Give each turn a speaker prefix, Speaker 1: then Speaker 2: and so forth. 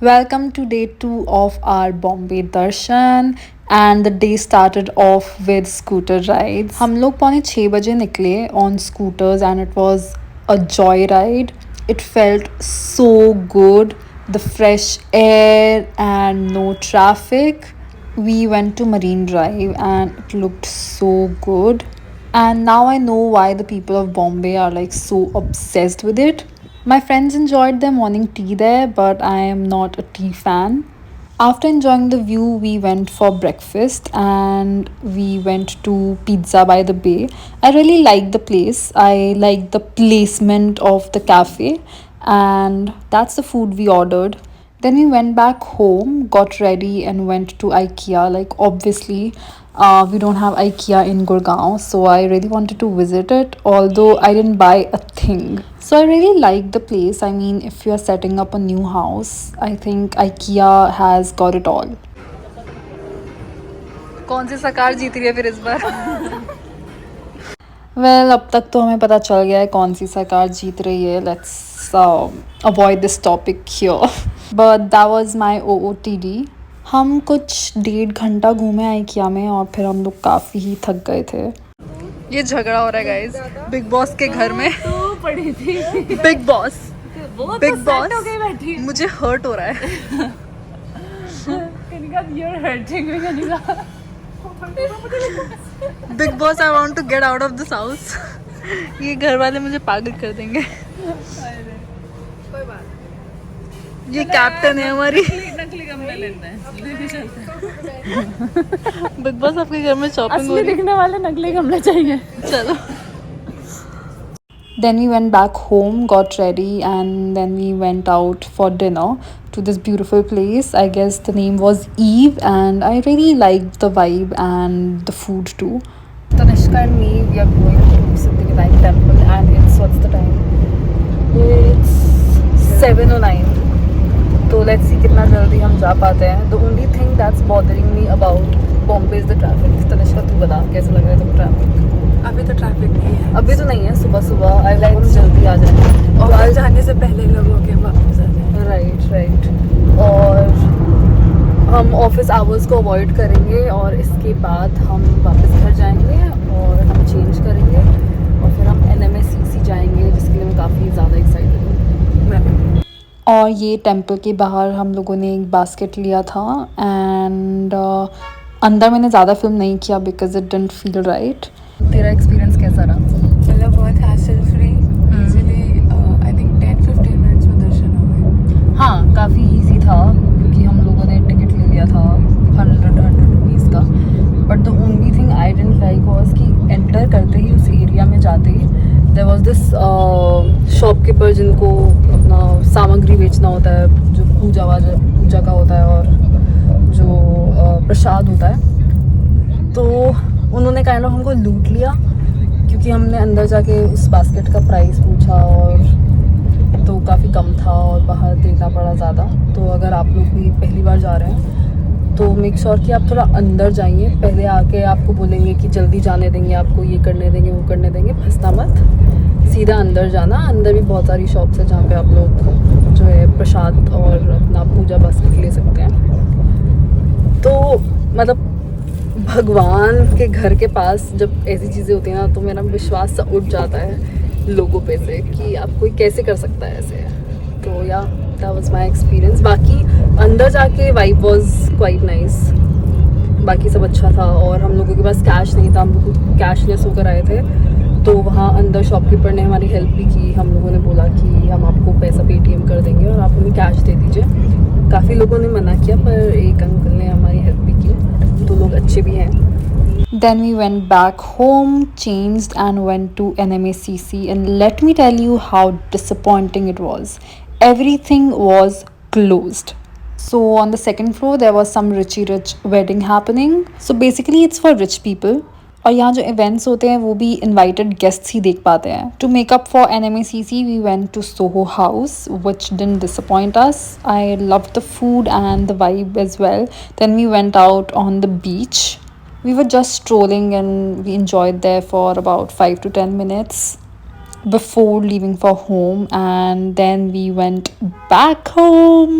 Speaker 1: Welcome to day 2 of our Bombay Darshan and the day started off with scooter rides. हम लोग पौने 6 बजे निकले on scooters and it was a joy ride. It felt so good. The fresh air and no traffic. We went to Marine Drive and it looked so good. And now I know why the people of Bombay are like so obsessed with it. My friends enjoyed their morning tea there, but I am not a tea fan. After enjoying the view, we went for breakfast and we went to Pizza by the Bay. I really liked the place. I liked the placement of the cafe, and that's the food we ordered. Then we went back home, got ready, and went to IKEA. Like, obviously, we don't have IKEA in Gurgaon, so I really wanted to visit it, although I didn't buy a thing. So I really like the place. I mean, if you're setting up a new house, I think IKEA has got it all. कौन सी सरकार जीत रही है फिर इस बार? Well, अब तक तो हमें पता चल गया है कौन सी सरकार जीत रही है. Let's avoid this topic here. But that was my OOTD. हम कुछ 1.5 घंटा घूमे IKEA में और फिर हम लोग काफ़ी ही थक गए थे. ये झगड़ा हो रहा है गाइस बिग बॉस के घर में.
Speaker 2: तू पड़ी थी
Speaker 1: बिग बॉस बिग
Speaker 2: बैठी
Speaker 1: बॉस मुझे हर्ट हो रहा है.
Speaker 2: Kanika you're hurting me Kanika.
Speaker 1: Bigg Boss I want to get out of this house. ये घर वाले मुझे पागल कर देंगे.
Speaker 2: कोई बात
Speaker 1: ये कैप्टन है हमारी.
Speaker 2: नकली कमरा लेते हैं लेके चलते हैं.
Speaker 1: बिग बॉस आपके घर में शॉपिंग हो
Speaker 2: असली
Speaker 1: रही है.
Speaker 2: दिखने वाले नकली कमरा चाहिए.
Speaker 1: चलो. Then we went back home, got ready, and then we went out for dinner to this beautiful place. I guess the name was Eve, and I really liked the vibe and the food too. Tanishka and me, we are going to Siddhivinayak temple, and it's what's the time? It's 7:09. So let's see कितना जल्दी हम जा पाते हैं. The only thing that's bothering me about Bombay is the traffic. Tanishka तू बता कैसा लग रहा है तुमको ट्रैफिक?
Speaker 2: अभी तो ट्रैफिक नहीं है.
Speaker 1: अभी तो नहीं है. सुबह सुबह आई लाइक जल्दी आ जाए
Speaker 2: और जाने से पहले लोगों के वापस आ जाए.
Speaker 1: राइट. और हम ऑफिस आवर्स को अवॉइड करेंगे और इसके बाद हम वापस घर जाएंगे और हम चेंज करेंगे और फिर हम NMACC जाएंगे जिसके लिए मैं काफ़ी ज़्यादा एक्साइटेड हूँ. और ये टेम्पल के बाहर हम लोगों ने एक बास्केट लिया था एंड अंदर मैंने ज़्यादा फिल्म नहीं किया because it didn't feel right. तेरा एक्सपीरियंस कैसा रहा?
Speaker 2: मतलब बहुत hassle free. Easily I think 10-15 minutes में दर्शन हो गए.
Speaker 1: हाँ काफ़ी इजी था क्योंकि हम लोगों ने टिकट ले लिया था 100 रुपीज़ का. But the only thing I didn't like was कि एंटर करते ही उस एरिया में जाते ही देयर वाज दिस शॉपकीपर जिनको अपना सामग्री बेचना होता है जो पूजा का होता है और जो प्रसाद होता है. तो उन्होंने काइंड ऑफ हमको लूट लिया क्योंकि हमने अंदर जाके उस बास्केट का प्राइस पूछा और तो काफ़ी कम था और बाहर देना पड़ा ज़्यादा. तो अगर आप लोग भी पहली बार जा रहे हैं तो मेक श्योर कि आप थोड़ा अंदर जाइए. पहले आके आपको बोलेंगे कि जल्दी जाने देंगे आपको, ये करने देंगे वो करने देंगे. फंसना मत, सीधा अंदर जाना. अंदर भी बहुत सारी शॉप्स है जहाँ पे आप लोग जो है प्रसाद और अपना पूजा बास्केट ले सकते हैं. तो मतलब भगवान के घर के पास जब ऐसी चीज़ें होती हैं ना तो मेरा विश्वास सा उठ जाता है लोगों पे से कि आप कोई कैसे कर सकता है ऐसे. तो या दैट वाज माय एक्सपीरियंस. बाकी अंदर जाके वाइब वाज क्वाइट नाइस. बाकी सब अच्छा था और हम लोगों के पास कैश नहीं था. हम लोग कैशलेस होकर आए थे. तो वहाँ अंदर शॉपकीपर ने हमारी हेल्प भी की. हम लोगों ने बोला कि हम आपको पैसा पेटीएम कर देंगे और आप हमें कैश दे दीजिए. काफ़ी लोगों ने मना किया पर एक अंकल ने हमारी हेल्प भी की. तो लोग अच्छे भी हैं. Then we went back home, changed and went to NMACC and let me tell you how disappointing it was. Everything was closed. So on the second floor there was some rich wedding happening. So basically it's for rich people. और यहाँ जो events होते हैं वो भी invited guests ही देख पाते हैं. To make up for NMACC we went to Soho House which didn't disappoint us. I love the food and the vibe as well. Then we went out on the beach. We were just strolling and we enjoyed there for about 5 to 10 minutes before leaving for home, and then we went back home.